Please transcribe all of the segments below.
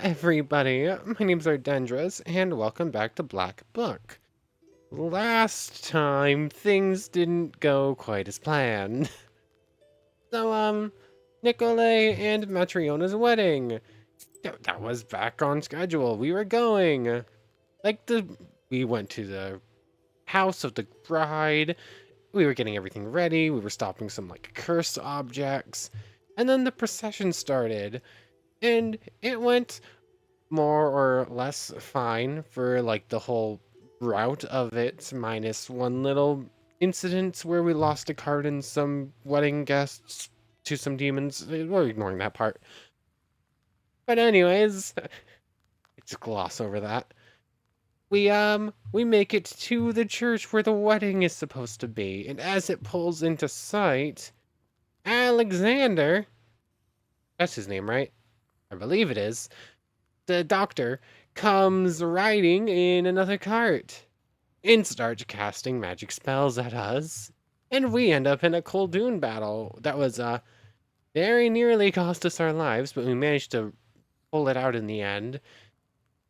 everybody, my name's Ardendris, and welcome back to Black Book. Last time, things didn't go quite as planned. So, Nicolay and Matriona's wedding. That was back on schedule. We were going. Like, we went to the house of the bride. We were getting everything ready. We were stopping some, cursed objects. And then the procession started. And it went more or less fine for the whole route of it, minus one little incident where we lost a card and some wedding guests to some demons. We're ignoring that part. But anyways, just gloss over that. We make it to the church where the wedding is supposed to be, and as it pulls into sight, Alexander, that's his name, right? I believe it is. The doctor comes riding in another cart and starts casting magic spells at us. And we end up in a Khuldoon battle that was very nearly cost us our lives, but we managed to pull it out in the end.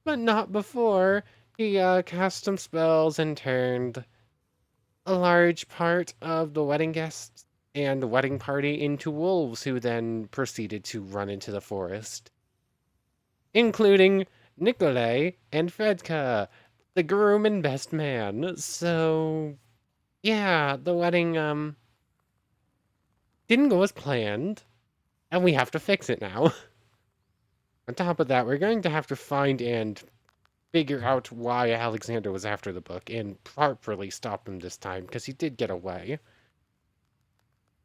But not before he cast some spells and turned a large part of the wedding guests and the wedding party into wolves, who then proceeded to run into the forest, including Nikolay and Fedka, the groom and best man. So, yeah, the wedding didn't go as planned, and we have to fix it now. On top of that, we're going to have to find and figure out why Alexander was after the book and properly stop him this time, because he did get away.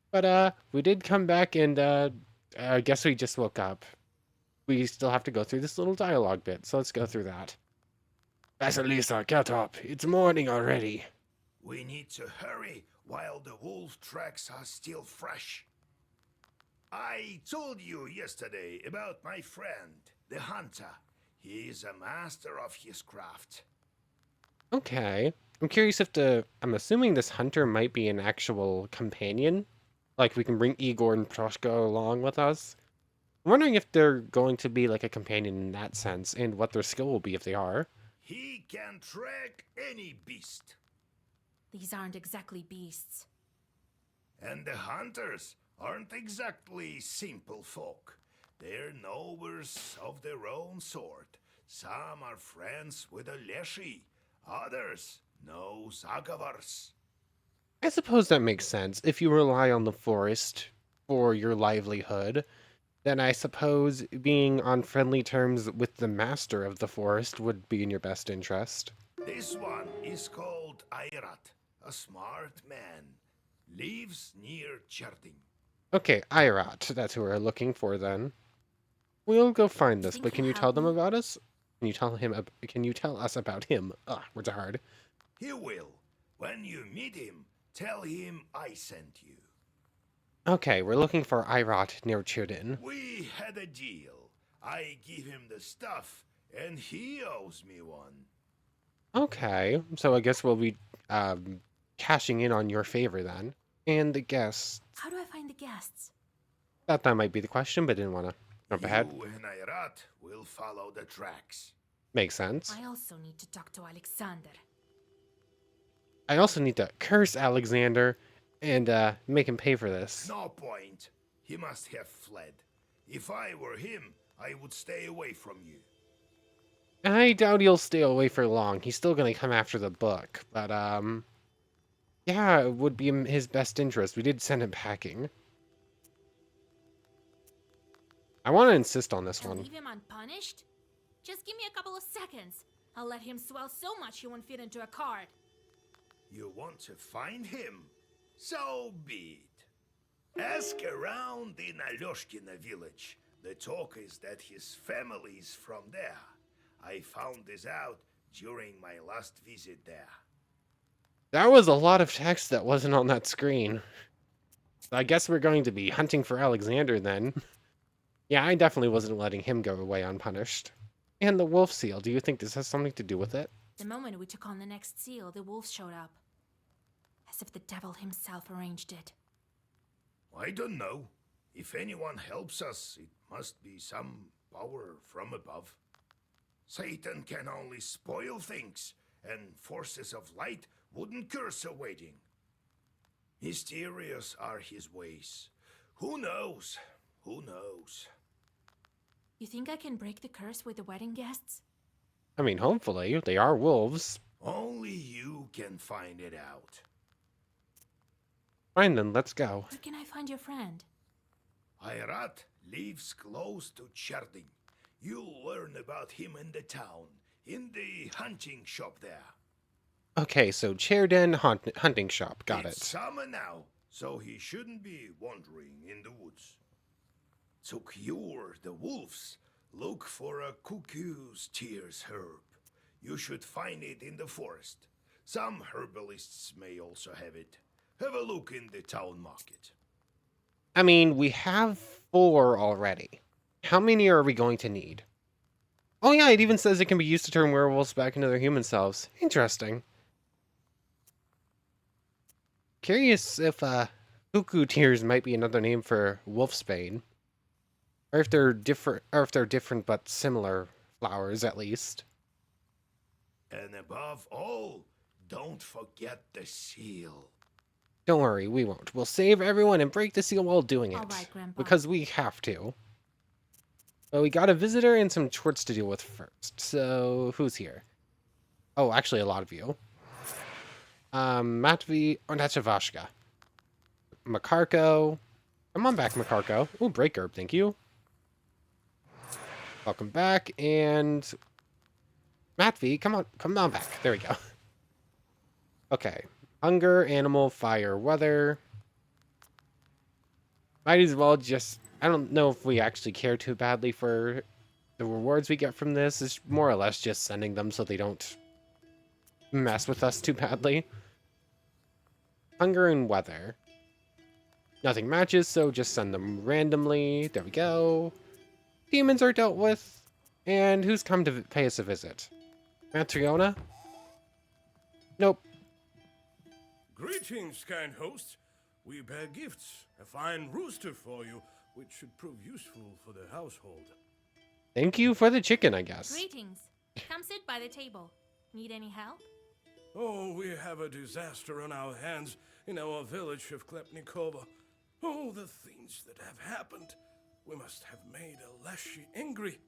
But we did come back, and I guess we just woke up. We still have to go through this little dialogue bit, so let's go through that. Vasilisa, get up. It's morning already. We need to hurry while the wolf tracks are still fresh. I told you yesterday about my friend, the hunter. He is a master of his craft. Okay. I'm curious if I'm assuming this hunter might be an actual companion. Like, we can bring Igor and Proshka along with us. I'm wondering if they're going to be like a companion in that sense, and what their skill will be if they are. He can track any beast. These aren't exactly beasts. And the hunters aren't exactly simple folk. They're knowers of their own sort. Some are friends with a Leshy, others know Zagavars. I suppose that makes sense. If you rely on the forest for your livelihood, then I suppose being on friendly terms with the master of the forest would be in your best interest. This one is called Airat, a smart man. Lives near Cherding. Okay, Irat, that's who we're looking for then. We'll go find You this, think but can he'll you tell help them me? about us? Can you tell us about him? Ugh, words are hard. He will. When you meet him, tell him I sent you. Okay, we're looking for Irat near Chudin. We had a deal. I give him the stuff, and he owes me one. Okay, so I guess we'll be cashing in on your favor then. And the guests. How do I find the guests? Thought that might be the question, but didn't want to jump ahead. You and Airat will follow the tracks. Makes sense. I also need to talk to Alexander. I also need to curse Alexander and make him pay for this. No point. He must have fled. If I were him, I would stay away from you. I doubt he'll stay away for long. He's still gonna come after the book, but yeah, it would be in his best interest. We did send him packing. I want to insist on this And one. leave him unpunished? Just give me a couple of seconds. I'll let him swell so much he won't fit into a card. You want to find him? So be it. Ask around in Alyoshkina village. The talk is that his family is from there. I found this out during my last visit there. That was a lot of text that wasn't on that screen. I guess we're going to be hunting for Alexander then. Yeah, I definitely wasn't letting him go away unpunished. And the wolf seal, do you think this has something to do with it? The moment we took on the next seal, the wolves showed up. As if the devil himself arranged it. I don't know. If anyone helps us, it must be some power from above. Satan can only spoil things, and forces of light wouldn't curse a wedding. Mysterious are his ways. Who knows? Who knows? You think I can break the curse with the wedding guests? I mean, hopefully. They are wolves. Only you can find it out. Fine then, let's go. Where can I find your friend? Ayrat lives close to Cherding. You'll learn about him in the town, in the hunting shop there. Okay, so Cherden hunting shop. Got It's it. summer now, so he shouldn't be wandering in the woods. To cure the wolves, look for a cuckoo's tears herb. You should find it in the forest. Some herbalists may also have it. Have a look in the town market. I mean, we have 4 already. How many are we going to need? Oh yeah, it even says it can be used to turn werewolves back into their human selves. Interesting. Curious if cuckoo tears might be another name for wolfsbane. Or if they're different but similar flowers at least. And above all, don't forget the seal. Don't worry, we won't. We'll save everyone and break the seal while doing it. All right, Grandpa. Because we have to. But we got a visitor and some chorts to deal with first. So, who's here? Oh, actually a lot of you. Matvi Ornachevashka. Makarko. Come on back, Makarko. Ooh, break herb, thank you. Welcome back, and Matvi, come on back. There we go. Okay. Hunger, animal, fire, weather. Might as well just... I don't know if we actually care too badly for the rewards we get from this. It's more or less just sending them so they don't mess with us too badly. Hunger and weather. Nothing matches, so just send them randomly. There we go. Demons are dealt with. And who's come to pay us a visit? Matriona? Nope. Greetings, kind host. We bear gifts. A fine rooster for you, which should prove useful for the household. Thank you for the chicken, I guess. Greetings. Come sit by the table. Need any help? Oh, we have a disaster on our hands in our village of Klepnikova. Oh, the things that have happened. We must have made Aleshi angry.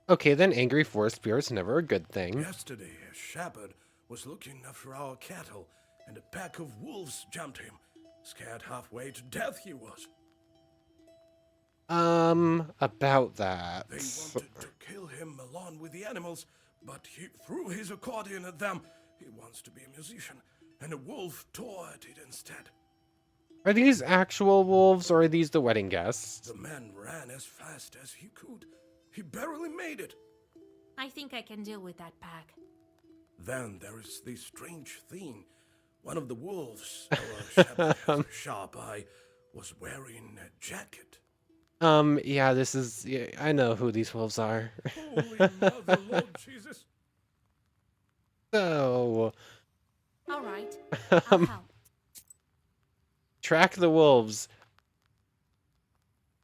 Okay, then angry forest spirit's never a good thing. Yesterday, a shepherd was looking after our cattle, and a pack of wolves jumped him. Scared halfway to death he was. About that. They wanted to kill him along with the animals, but he threw his accordion at them. He wants to be a musician, and a wolf tore at it instead. Are these actual wolves, or are these the wedding guests? The man ran as fast as he could. He barely made it. I think I can deal with that pack. Then there is this strange thing. One of the wolves, our shepherd has a sharp eye, was wearing a jacket. Yeah, this is... Yeah, I know who these wolves are. Holy Mother, Lord Jesus. So... All right. I'll help. Track the wolves.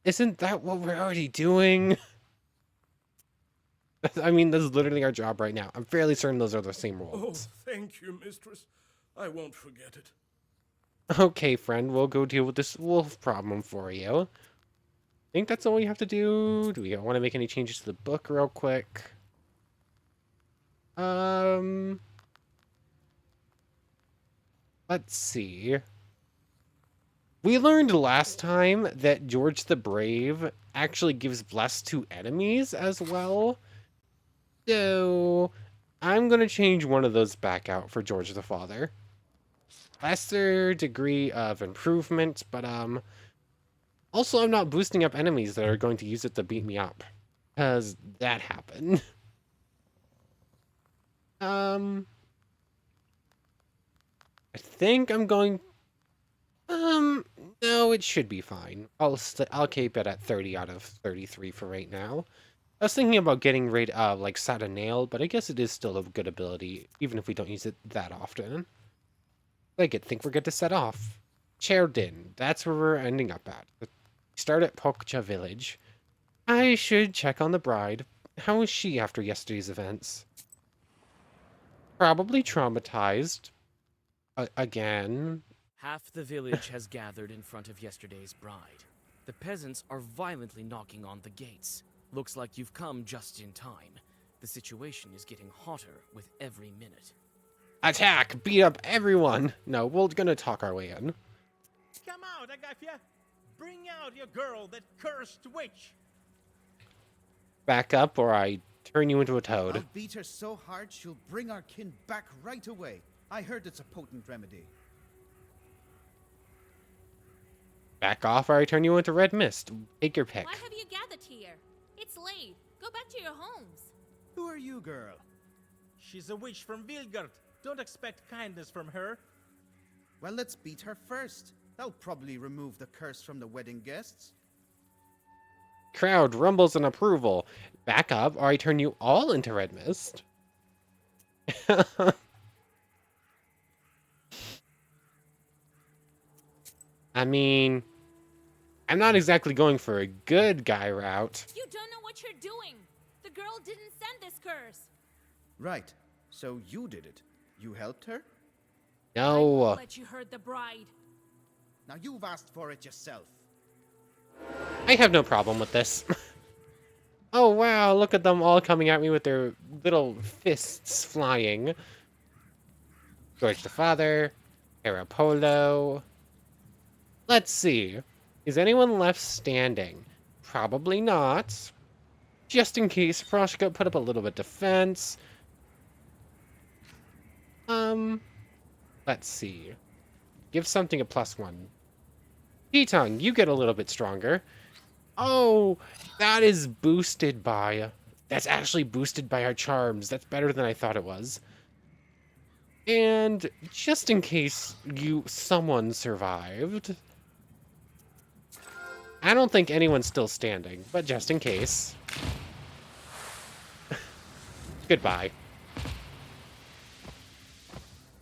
Isn't that what we're already doing? I mean, this is literally our job right now. I'm fairly certain those are the same Oh, wolves. thank you, mistress. I won't forget it. Okay, friend, we'll go deal with this wolf problem for you. I think that's all we have to do. Do we want to make any changes to the book real quick? Let's see. We learned last time that George the Brave actually gives bless to enemies as well. So, I'm going to change one of those back out for George the Father. Lesser degree of improvement, but also I'm not boosting up enemies that are going to use it to beat me up. Because that happened. I think I'm going... no, it should be fine. I'll keep it at 30 out of 33 for right now. I was thinking about getting rid of, like, Satanail, but I guess it is still a good ability, even if we don't use it that often. I think we're good to set off. Cherdin, that's where we're ending up at. We start at Pokcha Village. I should check on the bride. How is she after yesterday's events? Probably traumatized. Again. Half the village has gathered in front of yesterday's bride. The peasants are violently knocking on the gates. Looks like you've come just in time. The situation is getting hotter with every minute. Attack! Beat up everyone! No, we're gonna talk our way in. Come out, Agafia! Bring out your girl, that cursed witch! Back up or I turn you into a I'll toad. beat her so hard she'll bring our kin back right away. I heard it's a potent remedy. Back off or I turn you into red mist. Take your pick. Why have you gathered here? It's late. Go back to your homes. Who are you, girl? She's a witch from Vilgard. Don't expect kindness from her. Well, let's beat her first. That'll probably remove the curse from the wedding guests. Crowd rumbles in approval. Back up or I turn you all into red mist. I mean, I'm not exactly going for a good guy route. You don't know what you're doing. The girl didn't send this curse. Right. So you did it. You helped her? I No. won't let you hurt the bride. Now you've asked for it yourself. I have no problem with this. Oh wow, look at them all coming at me with their little fists flying. George the Father, Arapolo. Let's see. Is anyone left standing? Probably not. Just in case, Morteshka put up a little bit of defense. Let's see. Give something a +1. Petong, you get a little bit stronger. Oh, that is boosted by... That's actually boosted by our charms. That's better than I thought it was. And just in case someone survived... I don't think anyone's still standing, but just in case. Goodbye.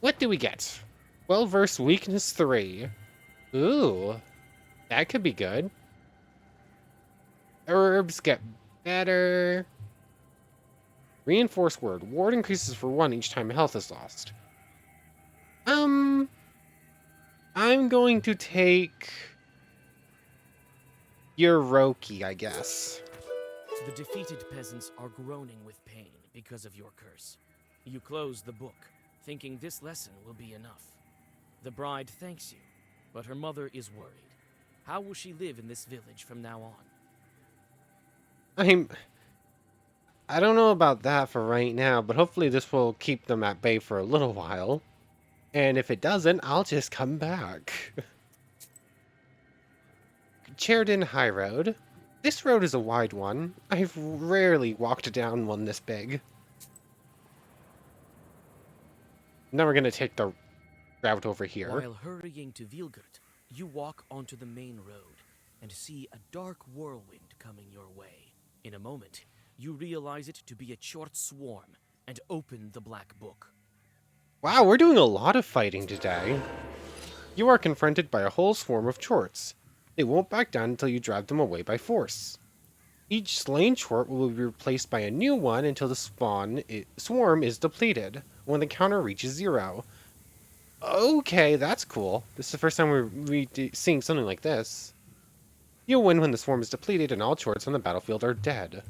What do we get? 12 verse weakness 3. Ooh, that could be good. Herbs get better. Reinforced word. Ward increases for 1 each time health is lost. I'm going to take Yoroki, I guess. The defeated peasants are groaning with pain because of your curse. You close the book, thinking this lesson will be enough. The bride thanks you, but her mother is worried. How will she live in this village from now on? I don't know about that for right now, but hopefully this will keep them at bay for a little while. And if it doesn't, I'll just come back. Sheridan High Road. This road is a wide one. I've rarely walked down one this big. Now we're gonna take the route over here. While hurrying to Vilgard, you walk onto the main road and see a dark whirlwind coming your way. In a moment, you realize it to be a short swarm and open the black book. Wow, we're doing a lot of fighting today. You are confronted by a whole swarm of chorts. They won't back down until you drive them away by force. Each slain chort will be replaced by a new one until the swarm is depleted, when the counter reaches 0. Okay, that's cool. This is the first time we're seeing something like this. You'll win when the swarm is depleted and all chorts on the battlefield are dead.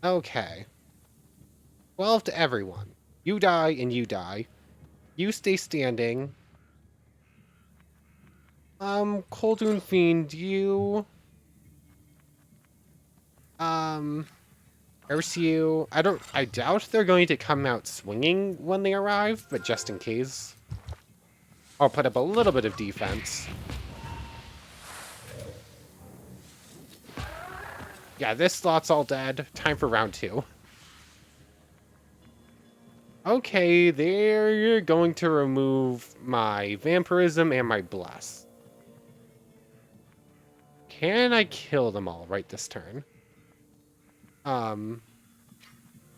Okay. 12 to everyone. You die and you die. You stay standing. Coldoon Fiend, you... Ursu, I doubt they're going to come out swinging when they arrive, but just in case. I'll put up a little bit of defense. Yeah, this slot's all dead. Time for round 2. Okay, they're going to remove my vampirism and my bless. Can I kill them all right this turn?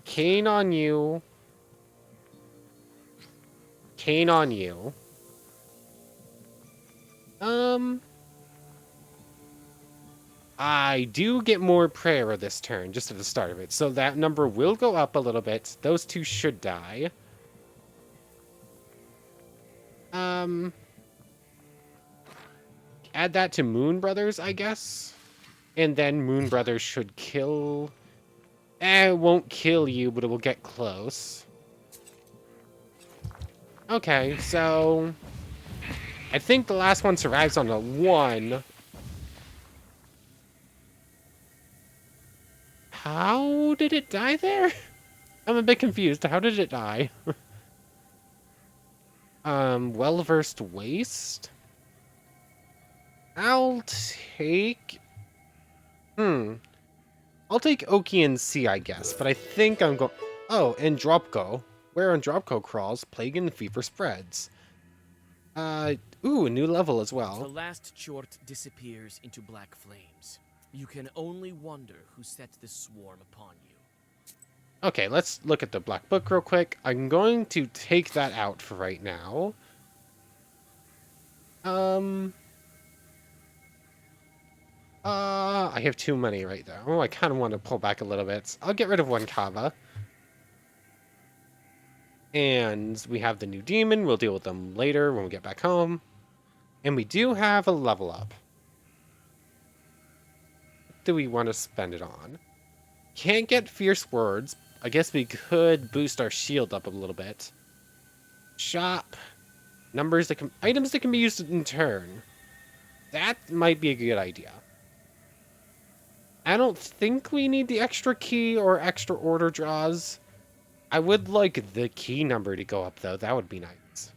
Cane on you. Cane on you. I do get more prayer this turn, just at the start of it. So that number will go up a little bit. Those two should die. Add that to Moon Brothers, I guess. And then Moon Brothers should kill... it won't kill you, but it will get close. Okay, so... I think the last one survives on a 1. How did it die there? I'm a bit confused. How did it die? Well-versed waste? I'll take... I'll take Oki and C, I guess, but I think I'm going... Oh, and Dropko. Where Andropko crawls, plague and fever spreads. Ooh, a new level as The well. last chort disappears into black flames. You can only wonder who set this swarm upon you. Okay, let's look at the Black Book real quick. I'm going to take that out for right now. I have too many right there. Oh, I kind of want to pull back a little bit. I'll get rid of one Kava. And we have the new demon. We'll deal with them later when we get back home. And we do have a level up. What do we want to spend it on? Can't get Fierce Words. I guess we could boost our shield up a little bit. Shop. Numbers that can... Items that can be used in turn. That might be a good idea. I don't think we need the extra key or extra order draws. I would like the key number to go up, though. That would be nice.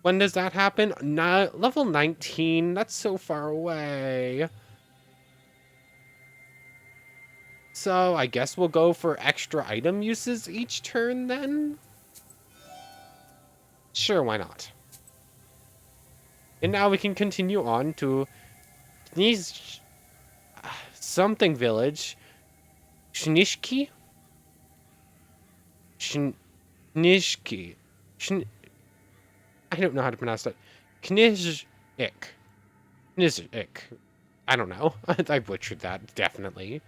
When does that happen? Level 19? That's so far away. So I guess we'll go for extra item uses each turn, then? Sure, why not? And now we can continue on to these something village. Shnishki? Shnishki. I don't know how to pronounce that. Knizhik. Knizhik. I don't know. I butchered that, definitely.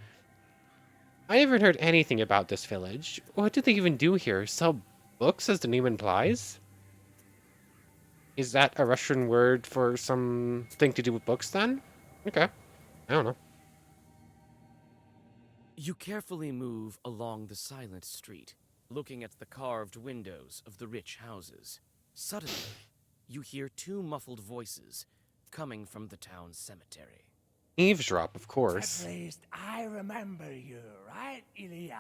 I haven't heard anything about this village. What do they even do here? Sell books, as the name implies? Is that a Russian word for something to do with books, then? Okay. I don't know. You carefully move along the silent street, looking at the carved windows of the rich houses. Suddenly, you hear two muffled voices coming from the town's cemetery. Eavesdrop, of course. At least I remember you, right, Ilya?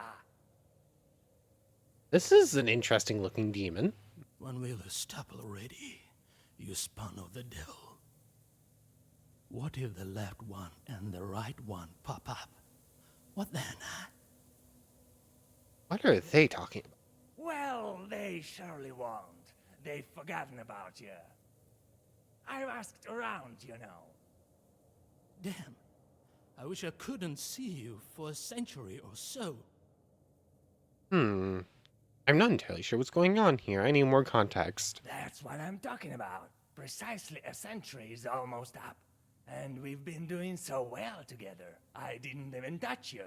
This is an interesting looking demon. When will the stubble ready, you spawn of the devil? What if the left one and the right one pop up? What then, huh? What are they talking about? Well, they surely won't. They've forgotten about you. I've asked around, you know. Damn. I wish I couldn't see you for a century or so. I'm not entirely sure what's going on here. I need more context. That's what I'm talking about. Precisely a century is almost up. And we've been doing so well together. I didn't even touch you.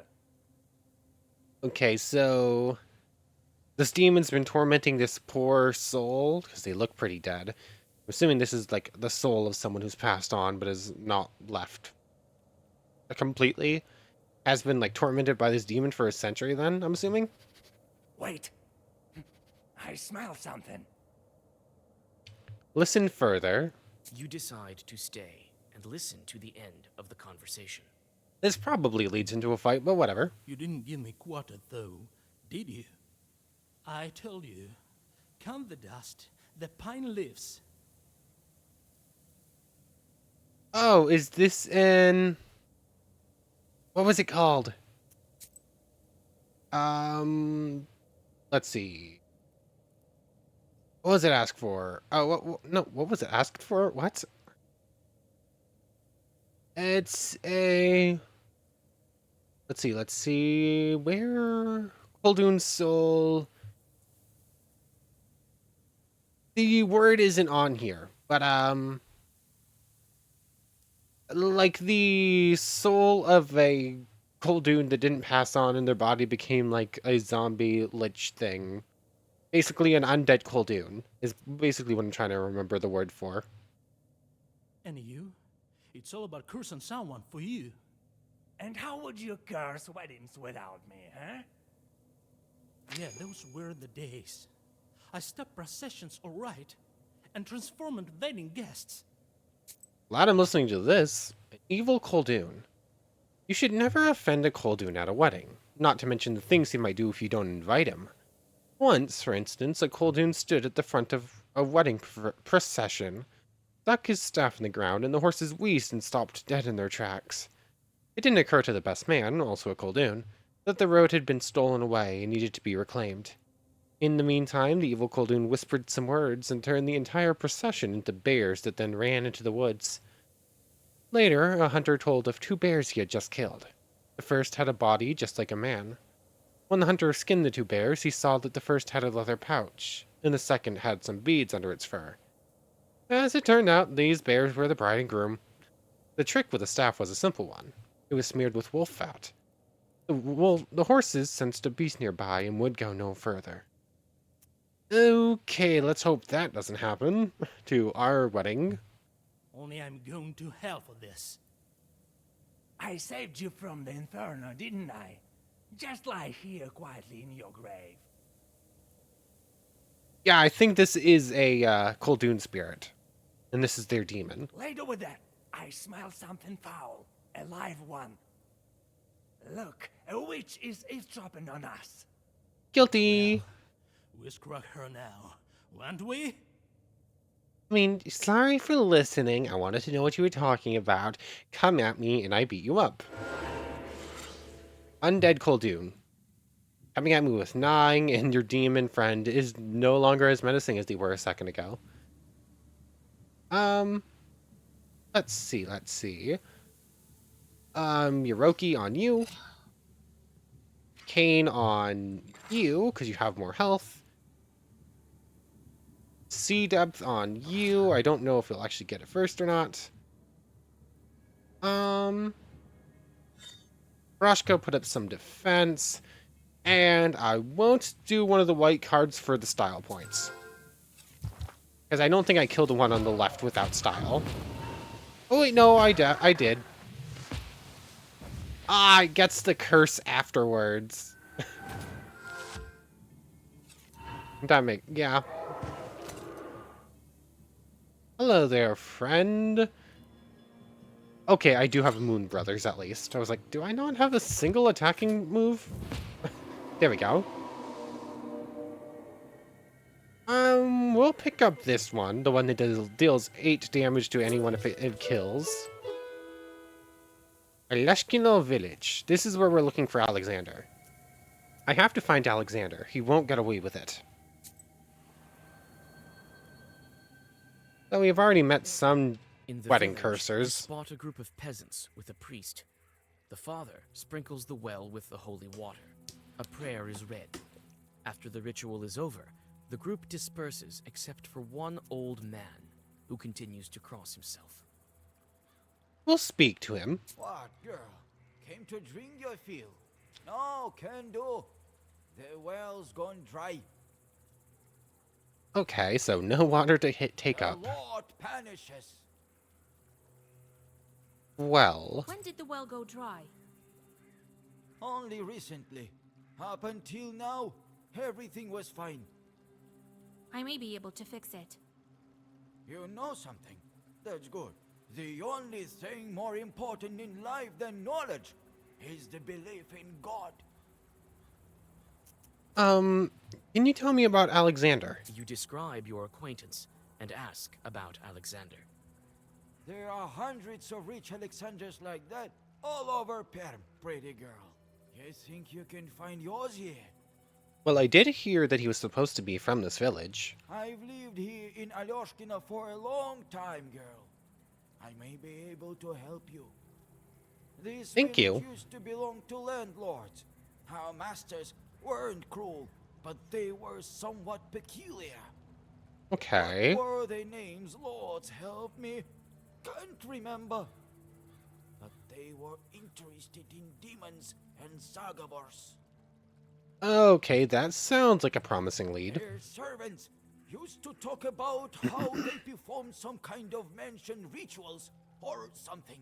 Okay, so... This demon's been tormenting this poor soul, because they look pretty dead. I'm assuming this is, like, the soul of someone who's passed on, but is not left completely. Has been, like, tormented by this demon for a century, then, I'm assuming? Wait. I smell something. Listen further. You decide to stay and listen to the end of the conversation. This probably leads into a fight, but whatever. You didn't give me quarter, though, did you? I told you, count the dust, the pine leaves. Oh, is this in... What was it called? Let's see. What was it asked for? Oh, no, what was it asked for? What? It's a... Let's see. Where? Kuldoon's soul... The word isn't on here, but, Like the soul of a Khulduun that didn't pass on and their body became like a zombie lich thing. Basically an undead Khulduun is basically what I'm trying to remember the word for. And you? It's all about cursing someone for you. And how would you curse weddings without me, huh? Yeah, those were the days. I stopped processions alright, and transformed wedding guests. Glad I'm listening to this. An evil Khulduun. You should never offend a Khulduun at a wedding, not to mention the things he might do if you don't invite him. Once, for instance, a Khulduun stood at the front of a wedding procession, stuck his staff in the ground, and the horses wheezed and stopped dead in their tracks. It didn't occur to the best man, also a Khulduun, that the road had been stolen away and needed to be reclaimed. In the meantime, the evil Khulduun whispered some words and turned the entire procession into bears that then ran into the woods. Later, a hunter told of 2 bears he had just killed. The first had a body just like a man. When the hunter skinned the 2 bears, he saw that the first had a leather pouch, and the second had some beads under its fur. As it turned out, these bears were the bride and groom. The trick with the staff was a simple one. It was smeared with wolf fat. The horses sensed a beast nearby and would go no further. Okay, let's hope that doesn't happen to our wedding. Only I'm going to hell for this. I saved you from the inferno, didn't I? Just lie here quietly in your grave. Yeah, I think this is a Khulduun spirit, and this is their demon. Later with that, I smell something foul. A live one. Look, a witch is eavesdropping on us. Guilty. We'll scrug her now, won't we? I mean, sorry for listening. I wanted to know what you were talking about. Come at me and I beat you up. Undead Khulduun. Coming at me with gnawing, and your demon friend is no longer as menacing as they were a second ago. Let's see. Yoroki on you. Kane on you, because you have more health. Sea Depth on you. I don't know if you'll actually get it first or not. Morteshka put up some defense. And I won't do one of the white cards for the style points. Because I don't think I killed the one on the left without style. Oh wait, no, I did. Ah, it gets the curse afterwards. Yeah. Hello there, friend. Okay, I do have Moon Brothers at least. I was like, do I not have a single attacking move? There we go. We'll pick up this one, the one that deals 8 damage to anyone if it kills. Aleshkino Village. This is where we're looking for Alexander. I have to find Alexander. He won't get away with it. So we've already met some In the wedding village, you cursors. spot a group of peasants with a priest. The father sprinkles the well with the holy water. A prayer is read. After the ritual is over, the group disperses except for one old man who continues to cross himself. We'll speak to him. What, girl? Came to drink, I feel. No, can do. The well's gone dry. Okay, so no water to take The up. Lord punishes. Well, When did the well go dry? Only recently. Up until now, everything was fine. I may be able to fix it. You know something? That's good. The only thing more important in life than knowledge is the belief in God. can you tell me about Alexander? You describe your acquaintance and ask about Alexander. There are hundreds of rich Alexanders like that all over Perm, pretty girl. You think you can find yours here? Well, I did hear that he was supposed to be from this village. I've lived here in Alyoshkina for a long time, girl. I may be able to help you. This Thank village you. used to belong to landlords. Our masters weren't cruel, but they were somewhat peculiar. Okay. What were their names? Lords, help me. Can't remember. they were interested in demons and Zagabors. Okay, that sounds like a promising lead. Their servants used to talk about how they performed some kind of mansion rituals or something.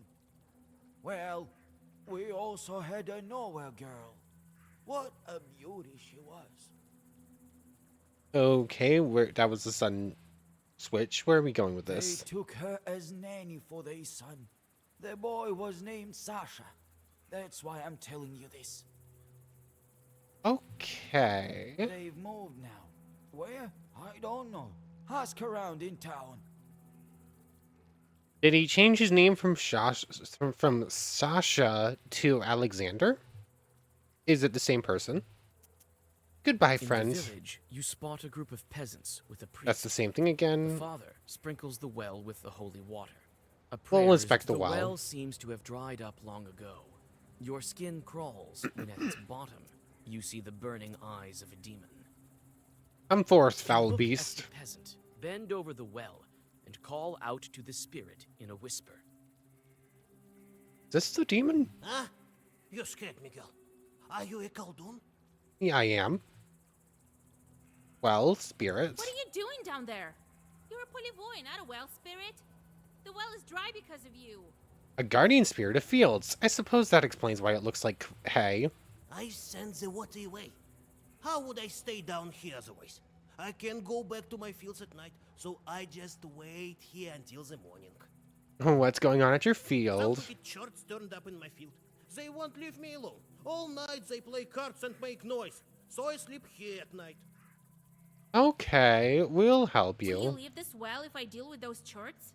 Well, we also had a nowhere girl. What a beauty she was. Okay, that was the sudden switch. Where are we going with They this? took her as nanny for their son. The boy was named Sasha. That's why I'm telling you this. Okay. They've moved now. Where? I don't know. Ask around in town. Did he change his name from Sasha to Alexander? Is it the same person? Goodbye, In the friend. village, you spot a group of peasants with a priest. That's the same thing The again. father sprinkles the well with the holy water. A We'll prayer inspect the the well. well seems to have dried up long ago. Your skin crawls when at its bottom you see the burning eyes of a demon. Come forth, You foul look beast. at the peasant, bend over the well, and call out to the spirit in a whisper. Is this the demon? Huh? You scared me, girl. Are you a Khaldun? Yeah, I am. Well, spirits. What are you doing down there? You're a Polivoy, not a well spirit. The well is dry because of you. A guardian spirit of fields. I suppose that explains why it looks like hay. I send the water away. How would I stay down here otherwise? I can't go back to my fields at night, so I just wait here until the morning. What's going on at your Some field? wicked shorts turned up in my field. They won't leave me alone. All night they play cards and make noise, so I sleep here at night. Okay, we'll help Will you you. leave this well if I deal with those chorts?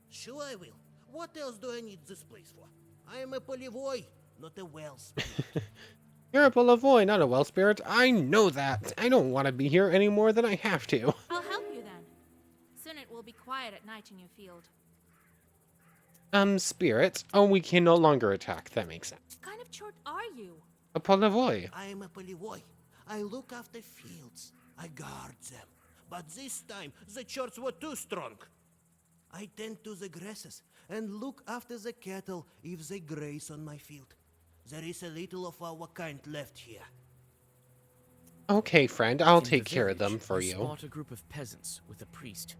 Sure I will. What else do I need this place for? I am a Polivoy, not a well spirit. You're a Polivoy, not a well spirit. I know that. I don't want to be here any more than I have to. I'll help you then. Soon it will be quiet at night in your field. Spirit? Oh, we can no longer attack. That makes sense. What kind of chort are you? A Polivoy. I am a Polivoy. I look after fields. I guard them. But this time, the chorts were too strong. I tend to the grasses and look after the cattle if they graze on my field. There is a little of our kind left here. Okay, friend, I'll In the take care of them village, for you. Spot a group of peasants with a priest.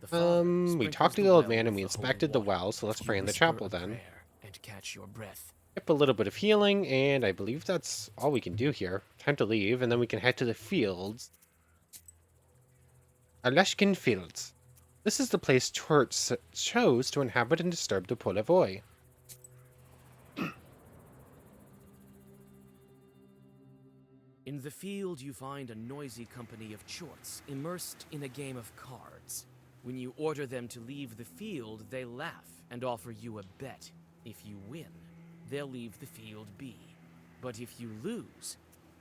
The father We sprinkles talked to the well old man and with we the holy inspected the water. well, so let's You pray in the whisper chapel a then. prayer and catch your breath. Yep, a little bit of healing, and I believe that's all we can do here. Time to leave, and then we can head to the fields. Aleshkin Fields. This is the place Chort chose to inhabit and disturb the Polivoy. In the field, you find a noisy company of chorts immersed in a game of cards. When you order them to leave the field, they laugh and offer you a bet. If you win, they'll leave the field be. But if you lose,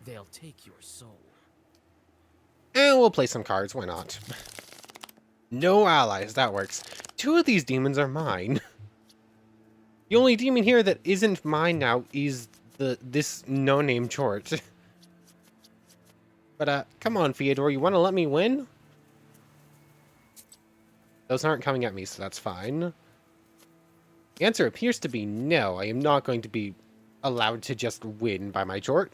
they'll take your soul. And we'll play some cards, why not? No allies, that works. 2 of these demons are mine. The only demon here that isn't mine now is this no-name Chort. But, come on, Fyodor, you want to let me win? Those aren't coming at me, so that's fine. The answer appears to be no. I am not going to be allowed to just win by my Chort.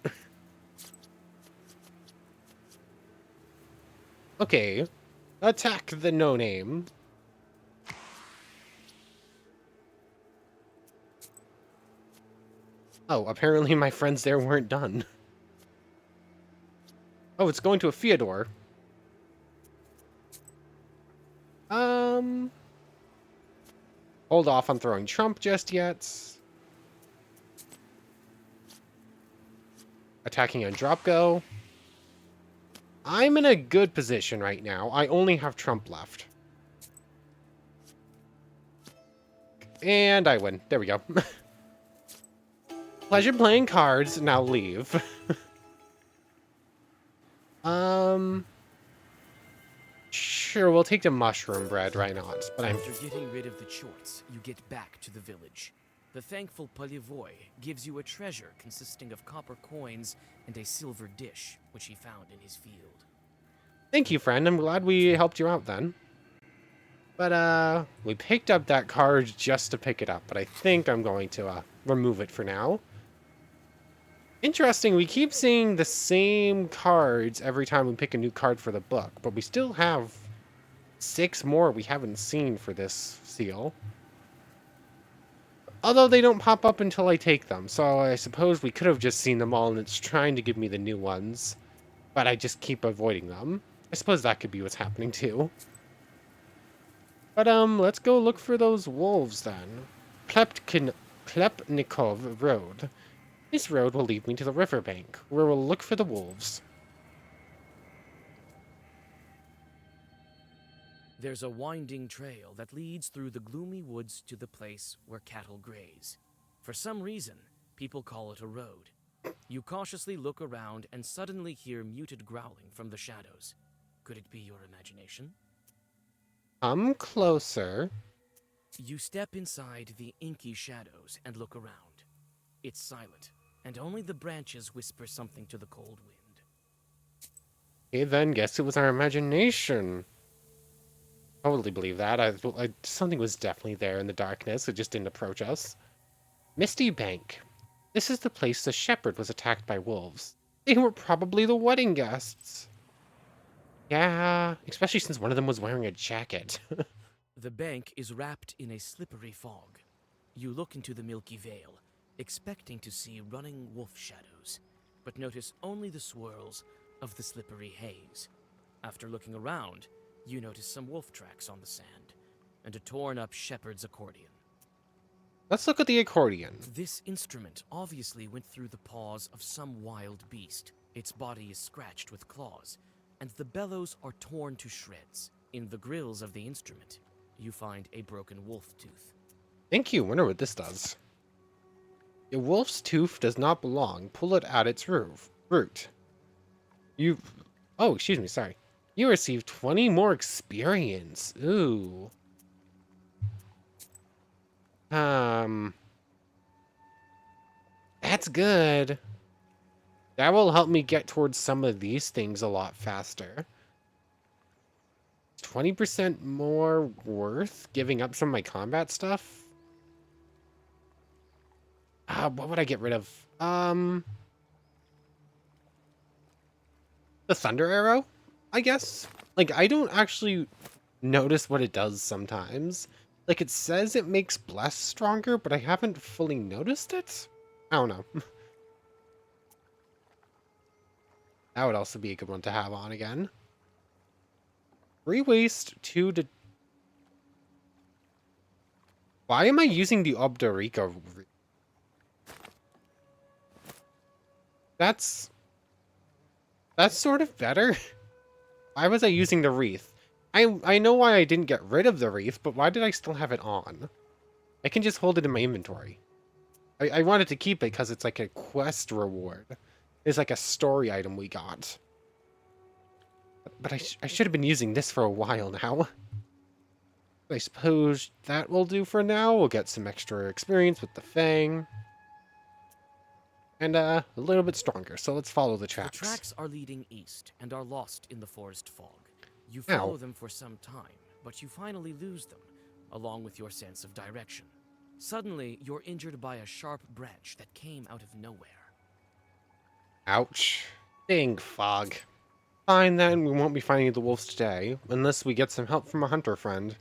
Okay. Attack the no-name. Oh, apparently my friends there weren't done. Oh, it's going to a Fyodor. Hold off on throwing Trump just yet. Attacking on drop go. I'm in a good position right now. I only have Trump left. And I win. There we go. Pleasure playing cards. Now leave. Sure, we'll take the mushroom bread. Why not? But I'm... After getting rid of the chorts, you get back to the village. The thankful Polivoy gives you a treasure consisting of copper coins and a silver dish, which he found in his field. Thank you, friend. I'm glad we helped you out then. But, we picked up that card just to pick it up, but I think I'm going to, remove it for now. Interesting, we keep seeing the same cards every time we pick a new card for the book, but we still have 6 more we haven't seen for this seal. Although they don't pop up until I take them, so I suppose we could have just seen them all and it's trying to give me the new ones, but I just keep avoiding them. I suppose that could be what's happening too. But, let's go look for those wolves then. Klepnikov Road. This road will lead me to the riverbank, where we'll look for the wolves. There's a winding trail that leads through the gloomy woods to the place where cattle graze. For some reason, people call it a road. You cautiously look around and suddenly hear muted growling from the shadows. Could it be your imagination? Come closer. You step inside the inky shadows and look around. It's silent, and only the branches whisper something to the cold wind. Okay, then guess it was our imagination. Totally believe that. Something was definitely there in the darkness. It just didn't approach us. Misty Bank. This is the place the shepherd was attacked by wolves. They were probably the wedding guests. Yeah, especially since one of them was wearing a jacket. The bank is wrapped in a slippery fog. You look into the milky veil, expecting to see running wolf shadows, but notice only the swirls of the slippery haze. After looking around, you notice some wolf tracks on the sand, and a torn-up shepherd's accordion. Let's look at the accordion. This instrument obviously went through the paws of some wild beast. Its body is scratched with claws, and the bellows are torn to shreds. In the grills of the instrument, you find a broken wolf tooth. Thank you. Wonder what this does. A wolf's tooth does not belong. Pull it at its root. Oh, excuse me, sorry. You receive 20 more experience. Ooh. That's good. That will help me get towards some of these things a lot faster. 20% more worth giving up some of my combat stuff? What would I get rid of? The Thunder Arrow, I guess? Like, I don't actually notice what it does sometimes. Like, it says it makes Bless stronger, but I haven't fully noticed it? I don't know. That would also be a good one to have on again. Waste 2 to... Why am I using the Obdorica? That's sort of better. Why was I using the wreath? I know why I didn't get rid of the wreath, but why did I still have it on? I can just hold it in my inventory. I wanted to keep it because it's like a quest reward. It's like a story item we got. But I should have been using this for a while now. I suppose that will do for now. We'll get some extra experience with the Fang. And a little bit stronger, so let's follow the tracks. The tracks are leading east and are lost in the forest fog. You follow them for some time, but you finally lose them, along with your sense of direction. Suddenly, you're injured by a sharp branch that came out of nowhere. Ouch. Dang fog. Fine then, we won't be finding the wolves today, unless we get some help from a hunter friend.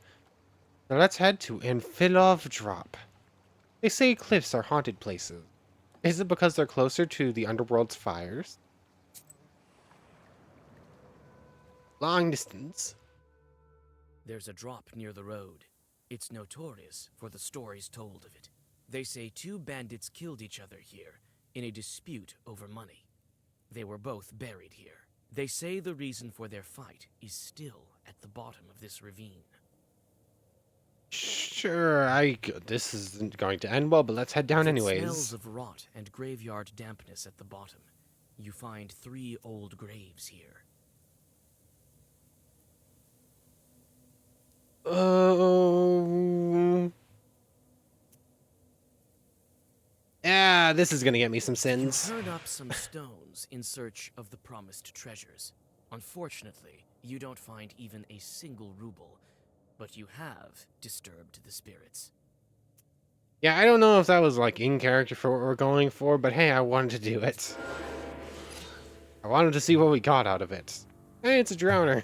Now let's head to Anfilov Drop. They say cliffs are haunted places. Is it because they're closer to the underworld's fires? Long distance. There's a drop near the road. It's notorious for the stories told of it. They say 2 bandits killed each other here in a dispute over money. They were both buried here. They say the reason for their fight is still at the bottom of this ravine. Sure, this isn't going to end well, but let's head down anyways. It smells of rot and graveyard dampness at the bottom. You find 3 old graves here. Yeah, this is gonna get me some sins. You turn up some stones in search of the promised treasures. Unfortunately, you don't find even a single ruble, but you have disturbed the spirits. Yeah, I don't know if that was like in character for what we're going for, but hey, I wanted to do it. I wanted to see what we got out of it. Hey, it's a drowner.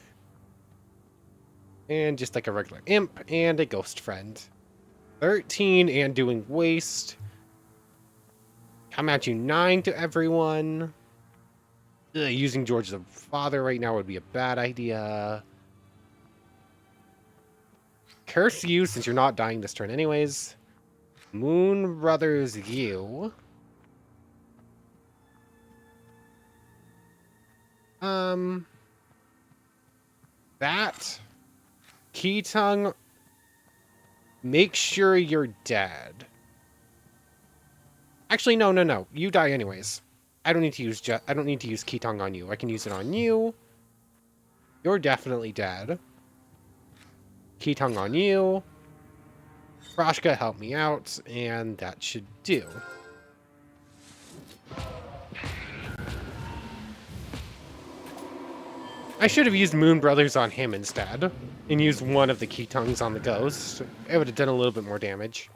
And just like a regular imp and a ghost friend. 13 and doing waste. Come at you 9 to everyone. Ugh, using George the Father right now would be a bad idea. Curse you since you're not dying this turn anyways. Moon Brothers you. That. Key Tongue. Make sure you're dead. Actually, no. You die anyways. I don't need to use Key Tongue on you. I can use it on you. You're definitely dead. Key Tongue on you. Morteshka, help me out, and that should do. I should have used Moon Brothers on him instead, and used one of the Key Tongues on the ghost. It would have done a little bit more damage.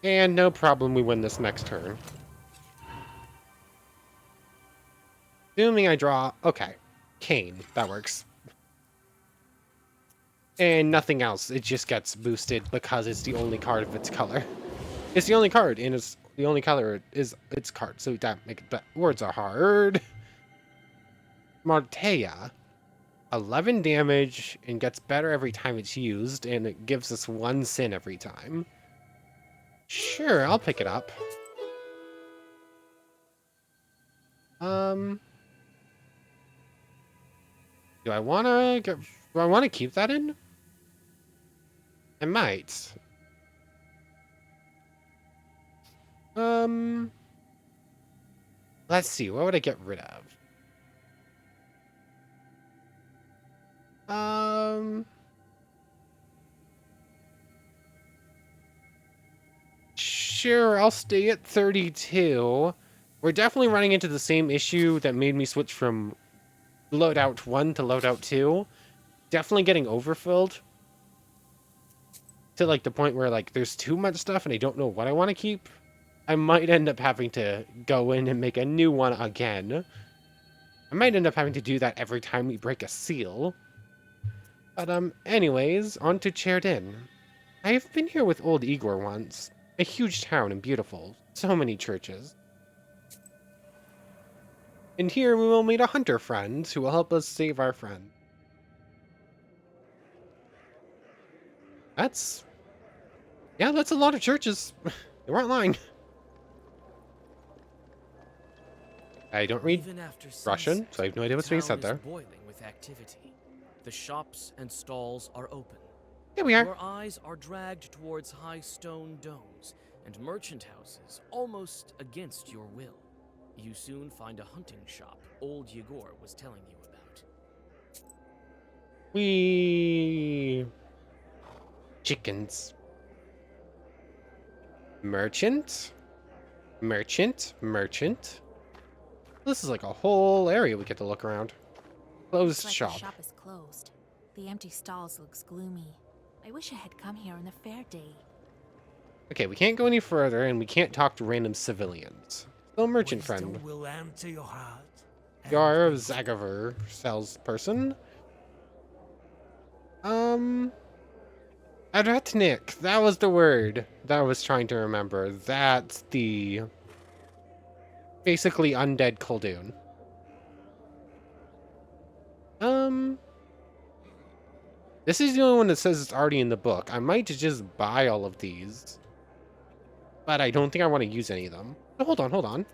And no problem, we win this next turn. Assuming I draw... Okay. Cane. That works. And nothing else. It just gets boosted because it's the only card of its color. It's the only card, and it's the only color is its card. So that words are hard. Morteshka. 11 damage and gets better every time it's used, and it gives us 1 sin every time. Sure, I'll pick it up. Do I want to keep that in? I might. Let's see. What would I get rid of? Sure, I'll stay at 32. We're definitely running into the same issue that made me switch from loadout 1 to loadout 2. Definitely getting overfilled. To like the point where like there's too much stuff and I don't know what I want to keep. I might end up having to go in and make a new one again. I might end up having to do that every time we break a seal. But anyways, on to Cherdin. I have been here with old Igor once. A huge town and beautiful. So many churches. And here we will meet a hunter friend who will help us save our friend. That's a lot of churches. You weren't lying. I don't read Russian, so I have no idea what's being said there. Boiling with activity. The shops and stalls are open. Here we are. Your eyes are dragged towards high stone domes and merchant houses almost against your will. You soon find a hunting shop old Yegor was telling you about. Chickens. Merchant. This is like a whole area we get to look around. Closed Looks shop. like the shop is closed. The empty stalls looks gloomy. I wish I had come here on the fair day. Okay, we can't go any further, and we can't talk to random civilians. Still merchant Wisdom friend. will enter your heart. You're a Zagaver salesperson. Adretnik. That was the word that I was trying to remember. That's the... basically undead Khaldun. This is the only one that says it's already in the book. I might just buy all of these. But I don't think I want to use any of them. Oh, hold on.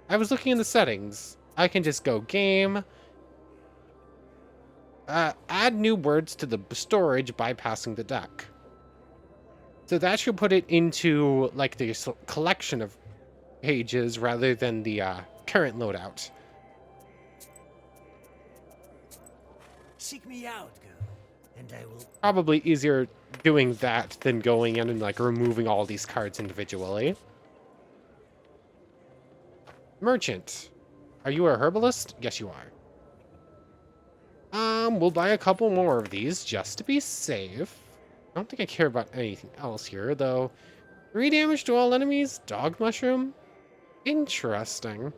I was looking in the settings. I can just go game. Add new words to the storage bypassing the deck. So that should put it into like the collection of pages rather than the current loadout. Seek me out, girl, and I will... Probably easier doing that than going in and like removing all these cards individually. Merchant. Are you a herbalist? Yes, you are. We'll buy a couple more of these just to be safe. I don't think I care about anything else here, though. 3 damage to all enemies? Dog mushroom? Interesting.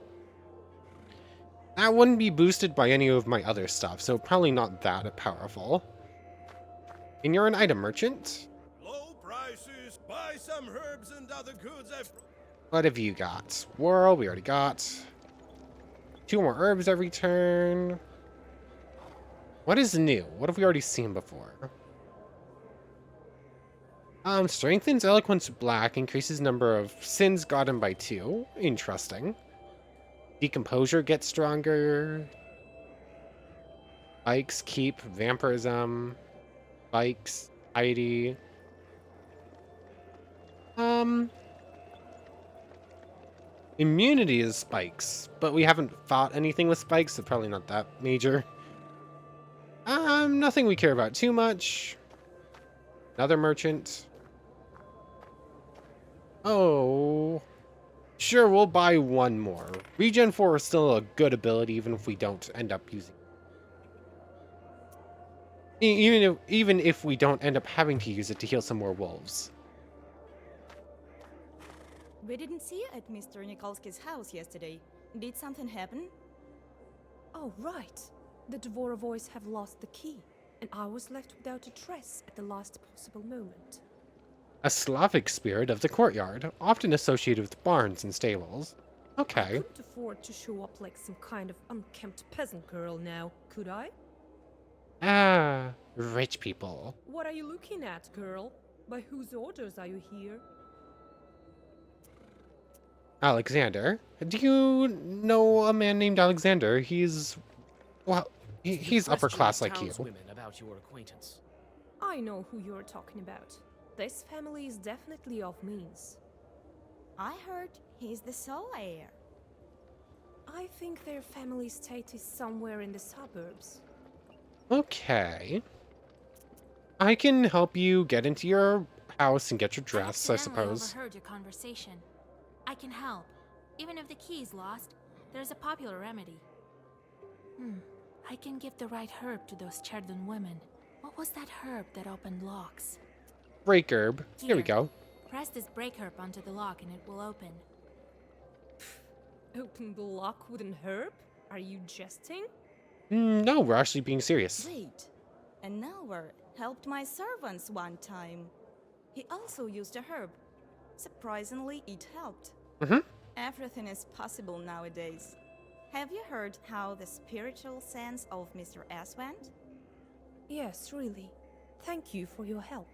That wouldn't be boosted by any of my other stuff, so probably not that powerful. And you're an item merchant? Low prices, buy some herbs and other goods I've... What have you got? Swirl, we already got. 2 more herbs every turn. What is new? What have we already seen before? Strengthens Eloquence Black, increases number of sins gotten by 2. Interesting. Decomposure gets stronger. Spikes keep vampirism. Spikes, ID. Immunity is spikes, but we haven't fought anything with spikes, so probably not that major. Nothing we care about too much. Another merchant. Oh. Sure, we'll buy 1 more. Regen 4 is still a good ability, even if we don't end up using it. Even if we don't end up having to use it to heal some more wolves. We didn't see you at Mr. Nikolsky's house yesterday. Did something happen? Oh, right. The Dvorovoys have lost the key, and I was left without a dress at the last possible moment. A Slavic spirit of the courtyard, often associated with barns and stables. I Okay. couldn't afford to show up like some kind of unkempt peasant girl now, could I? Ah, rich people. What are you looking at, girl? By whose orders are you here? Alexander. Do you know a man named Alexander? He's... well, he's upper class like you. Townswomen about your acquaintance. I know who you're talking about. This family is definitely of means. I heard he's the sole heir. I think their family estate is somewhere in the suburbs. Okay. I can help you get into your house and get your dress, I accidentally suppose. overheard your conversation. I can help. Even if the key's lost, there's a popular remedy. I can give the right herb to those Cherdon women. What was that herb that opened locks? Break herb. Here we go. Press this break herb onto the lock and it will open. Open the lock with an herb? Are you jesting? No, we're actually being serious. Wait, an elver helped my servants one time. He also used a herb. Surprisingly, it helped. Everything is possible nowadays. Have you heard how the spiritual sense of Mr. S went? Yes, really. Thank you for your help.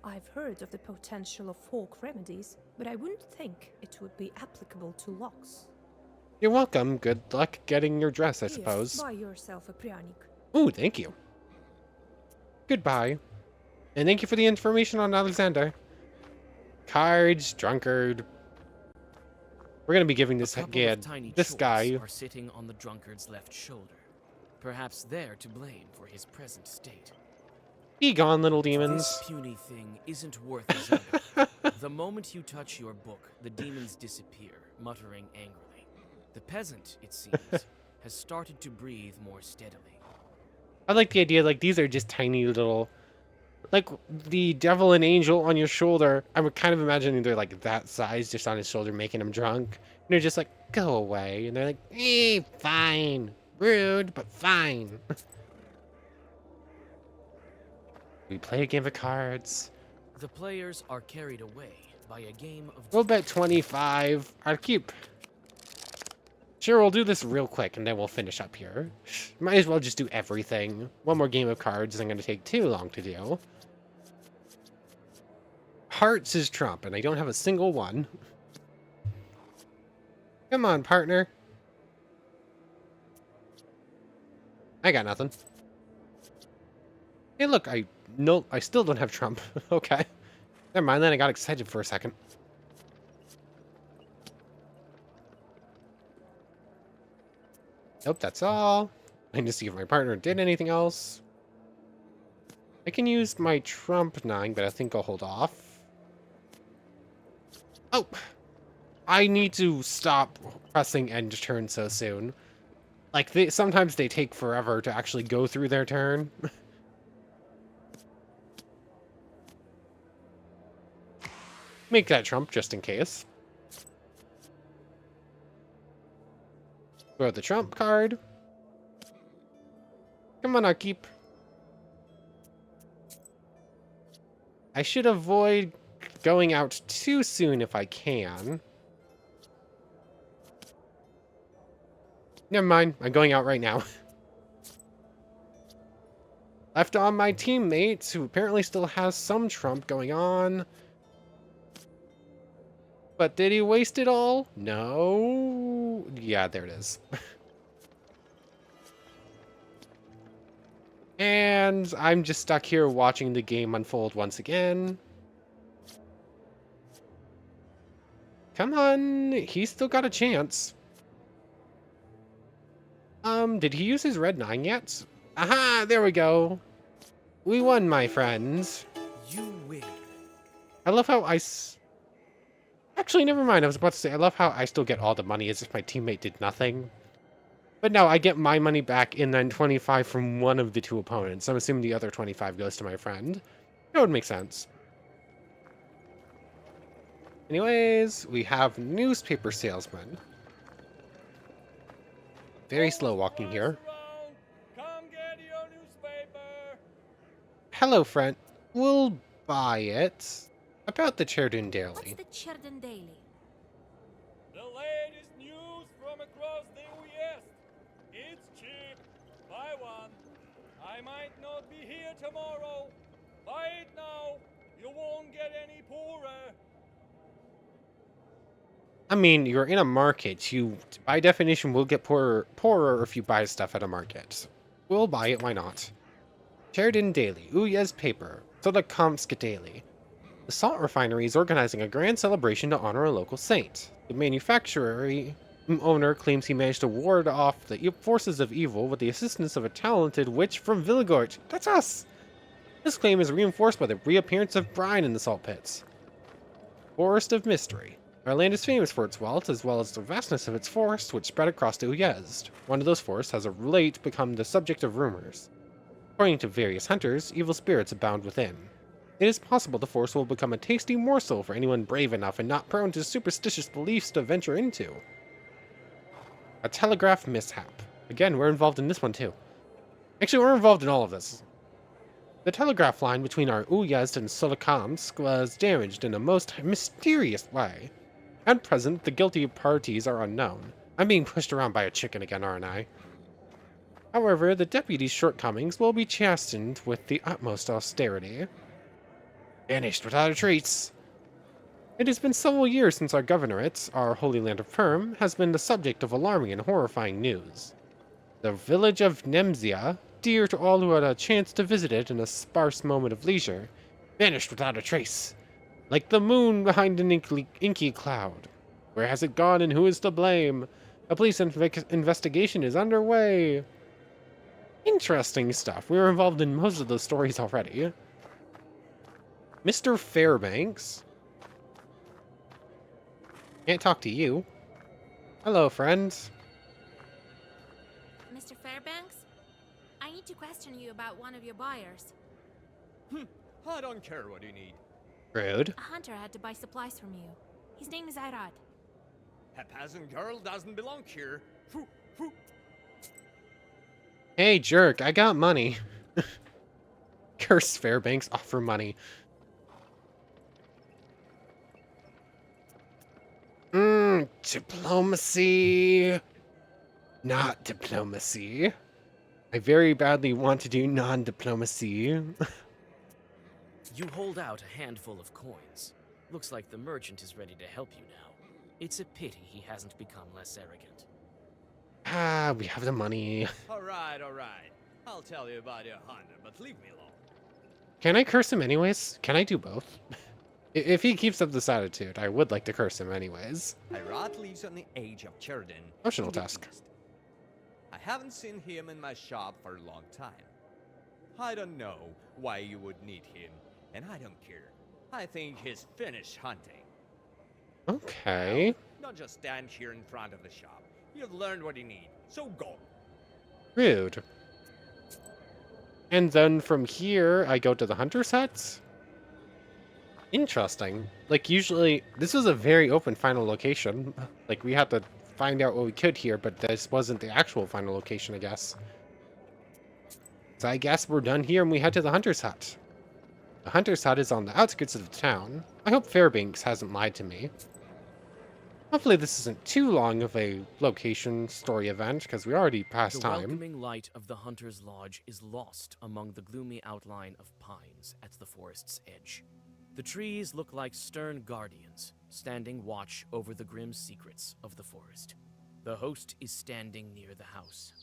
I've heard of the potential of folk remedies, but I wouldn't think it would be applicable to locks. You're welcome. Good luck getting your dress, I Here, suppose. buy yourself a pryanik. Ooh, thank you. Goodbye. And thank you for the information on Alexander. Cards, drunkard. We're gonna be giving this A couple guy, of tiny this chorts guy. are sitting on the drunkard's left shoulder. Perhaps they're to blame for his present state. Be gone, little demons. This puny thing isn't worth a Zelda. The moment you touch your book, the demons disappear, muttering angrily. The peasant, it seems, has started to breathe more steadily. I like the idea, like, these are just tiny little... like, the devil and angel on your shoulder. I'm kind of imagining they're, like, that size, just on his shoulder, making him drunk. And they're just like, go away. And they're like, fine. Rude, but fine. We play a game of cards. The players are carried away by a game of... We'll bet 25. I'll keep... Sure, we'll do this real quick, and then we'll finish up here. Might as well just do everything. One more game of cards isn't going to take too long to do. Hearts is Trump, and I don't have a single one. Come on, partner. I got nothing. Hey, look, I still don't have Trump. Okay. Never mind, then I got excited for a second. Nope, that's all. I need to see if my partner did anything else. I can use my Trump 9, but I think I'll hold off. Oh! I need to stop pressing end turn so soon. Like, sometimes they take forever to actually go through their turn. Make that trump just in case. Throw the trump card. Come on, Upkeep. I should avoid going out too soon if I can. Never mind, I'm going out right now. Left on my teammates, who apparently still has some trump going on. But did he waste it all? No. Yeah, there it is. And I'm just stuck here watching the game unfold once again. Come on, he's still got a chance. Did he use his red 9 yet? Aha, there we go. We won, my friends. You win. I love how Actually, never mind. I was about to say, I love how I still get all the money as if my teammate did nothing. But no, I get my money back and then 25 from one of the two opponents. I'm assuming the other 25 goes to my friend. That would make sense. Anyways, we have newspaper salesman. Very slow walking here. Come get your newspaper. Hello, friend. We'll buy it. About the Cherdun Daily. What's the Cherdon Daily? The latest news from across the West. It's cheap. Buy one. I might not be here tomorrow. Buy it now. You won't get any poorer. I mean, you're in a market. You, by definition, will get poorer if you buy stuff at a market. We'll buy it, why not? Cherdun Daily, Uyez paper, Solokamsk Daily. The salt refinery is organizing a grand celebration to honor a local saint. The manufacturer owner claims he managed to ward off the forces of evil with the assistance of a talented witch from Villigort. That's us! This claim is reinforced by the reappearance of brine in the salt pits. Forest of Mystery. Our land is famous for its wealth, as well as the vastness of its forests, which spread across the Uyezd. One of those forests has of late become the subject of rumors. According to various hunters, evil spirits abound within. It is possible the forest will become a tasty morsel for anyone brave enough and not prone to superstitious beliefs to venture into. A telegraph mishap. Again, we're involved in this one too. Actually, we're involved in all of this. The telegraph line between our Uyezd and Solokamsk was damaged in a most mysterious way. At present, the guilty parties are unknown. I'm being pushed around by a chicken again, aren't I? However, the deputy's shortcomings will be chastened with the utmost austerity. Vanished without a trace. It has been several years since our governorate, our holy land of Perm, has been the subject of alarming and horrifying news. The village of Nemzia, dear to all who had a chance to visit it in a sparse moment of leisure, vanished without a trace. Like the moon behind an inky cloud. Where has it gone and who is to blame? A police investigation is underway. Interesting stuff. We were involved in most of those stories already. Mr. Fairbanks. Can't talk to you. Hello, friends. Mr. Fairbanks? I need to question you about one of your buyers. I don't care what you need. Rude. A hunter had to buy supplies from you. His name is Irad. A peasant girl doesn't belong here. Phoo, phoo. Hey, jerk, I got money. Curse Fairbanks, offer money. Diplomacy. Not diplomacy. I very badly want to do non-diplomacy. You hold out a handful of coins. Looks like the merchant is ready to help you now. It's a pity he hasn't become less arrogant. Ah, we have the money. All right. I'll tell you about your hunter, but leave me alone. Can I curse him anyways? Can I do both? If he keeps up this attitude, I would like to curse him anyways. Irad lives on the edge of Cherdun. Optional task. I haven't seen him in my shop for a long time. I don't know why you would need him, and I don't care. I think he's finished hunting. Okay. Don't just stand here in front of the shop. You've learned what you need, so go. Rude. And then from here, I go to the hunter's huts? Interesting. Like, usually, this was a very open final location. Like, we had to find out what we could here, but this wasn't the actual final location, I guess. So I guess we're done here and we head to the hunter's hut. The hunter's hut is on the outskirts of the town. I hope Fairbanks hasn't lied to me. Hopefully this isn't too long of a location story event, because we already passed The time. welcoming light of the hunter's lodge is lost among the gloomy outline of pines at the forest's edge. The trees look like stern guardians, standing watch over the grim secrets of the forest. The host is standing near the house.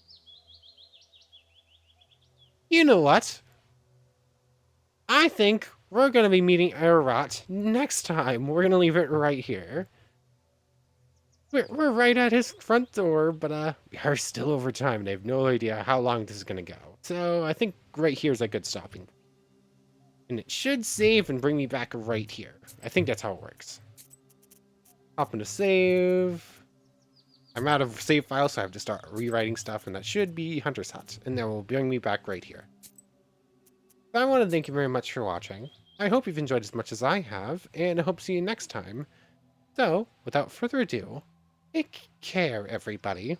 You know what? I think we're going to be meeting Ararat next time. We're going to leave it right here. We're right at his front door, but we are still over time, and I have no idea how long this is going to go. So I think right here is a good stopping point. And it should save and bring me back right here. I think that's how it works. Hop into save. I'm out of save files, so I have to start rewriting stuff, and that should be Hunter's Hut. And that will bring me back right here. I want to thank you very much for watching. I hope you've enjoyed as much as I have, and I hope to see you next time. So, without further ado, take care, everybody.